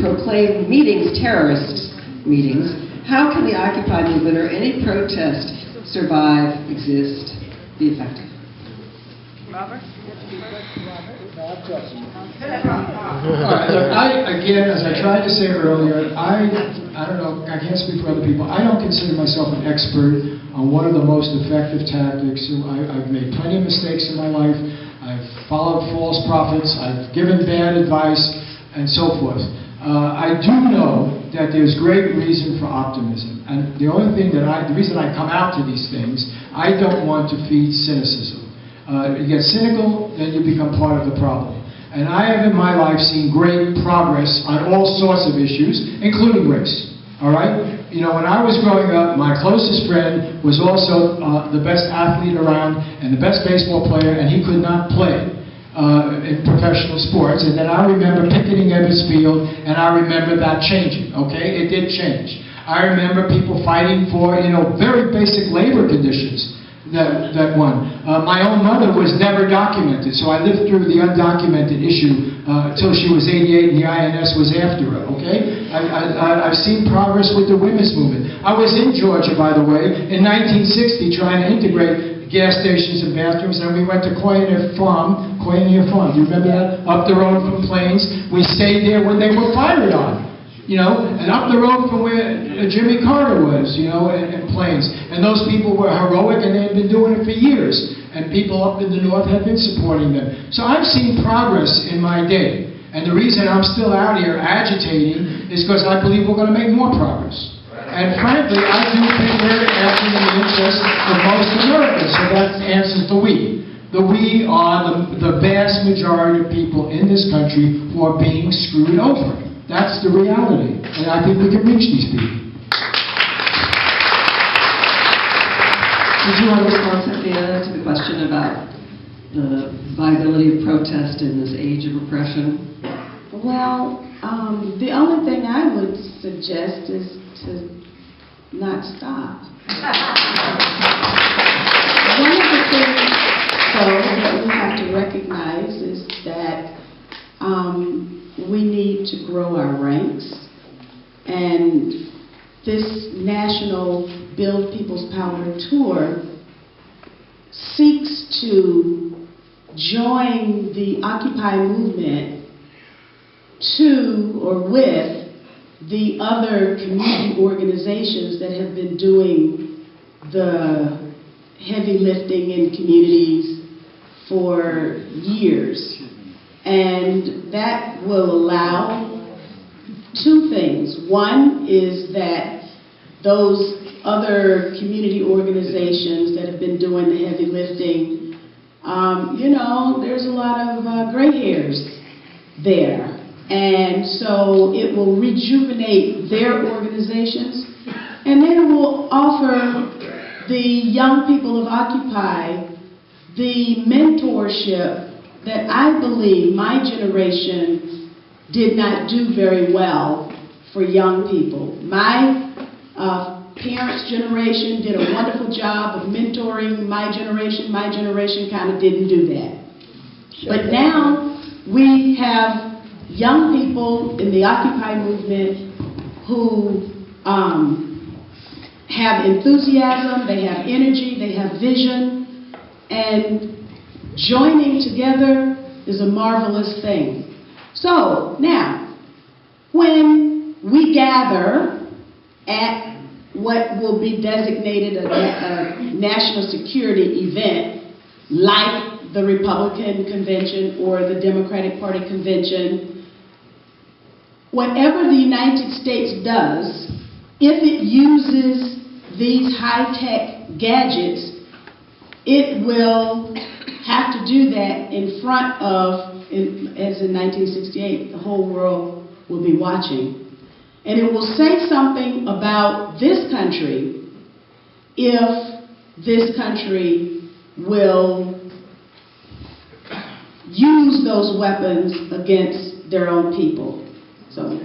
proclaim meetings terrorist meetings, how can the Occupy movement or any protest survive, exist, be effective? Robert? Again, as I tried to say earlier, I don't know, I can't speak for other people. I don't consider myself an expert on what are the most effective tactics. I've made plenty of mistakes in my life. I've followed false prophets. I've given bad advice, and so forth. I do know that there's great reason for optimism. And the only thing the reason I come out to these things, I don't want to feed cynicism. You get cynical, then you become part of the problem. And I have in my life seen great progress on all sorts of issues, including race. All right? You know, when I was growing up, my closest friend was also the best athlete around and the best baseball player, and he could not play in professional sports. And then I remember picketing Ebbets Field, and I remember that changing. Okay? It did change. I remember people fighting for, you know, very basic labor conditions. That won. My own mother was never documented, so I lived through the undocumented issue until she was 88 and the INS was after her, okay? I've seen progress with the women's movement. I was in Georgia, by the way, in 1960 trying to integrate gas stations and bathrooms, and we went to Coyoneer Farm. Do you remember that? Up the road from Plains. We stayed there when they were fired on. You know, and up the road from where Jimmy Carter was, you know, in Plains. And those people were heroic, and they had been doing it for years. And people up in the north have been supporting them. So I've seen progress in my day. And the reason I'm still out here agitating is because I believe we're going to make more progress. And frankly, I do think we're acting in the interest of most Americans. So that answers the we. The we are the vast majority of people in this country who are being screwed over. That's the reality, and I think we can reach these people. Did you want to respond, Cynthia, to the question about the viability of protest in this age of repression? Well, the only thing I would suggest is to not stop. One of the things, though, that we have to recognize is that we need to grow our ranks, and this national Build People's Power tour seeks to join the Occupy movement to or with the other community organizations that have been doing the heavy lifting in communities for years. And that will allow two things. One is that those other community organizations that have been doing the heavy lifting, you know, there's a lot of gray hairs there. And so it will rejuvenate their organizations, and then it will offer the young people of Occupy the mentorship that I believe my generation did not do very well for young people. My parents' generation did a wonderful job of mentoring my generation. My generation kind of didn't do that. But now we have young people in the Occupy movement who have enthusiasm, they have energy, they have vision, and joining together is a marvelous thing. So, now, when we gather at what will be designated a national security event, like the Republican convention or the Democratic Party convention, whatever the United States does, if it uses these high-tech gadgets, it will have to do that in front of, as in 1968, the whole world will be watching. And it will say something about this country if this country will use those weapons against their own people. So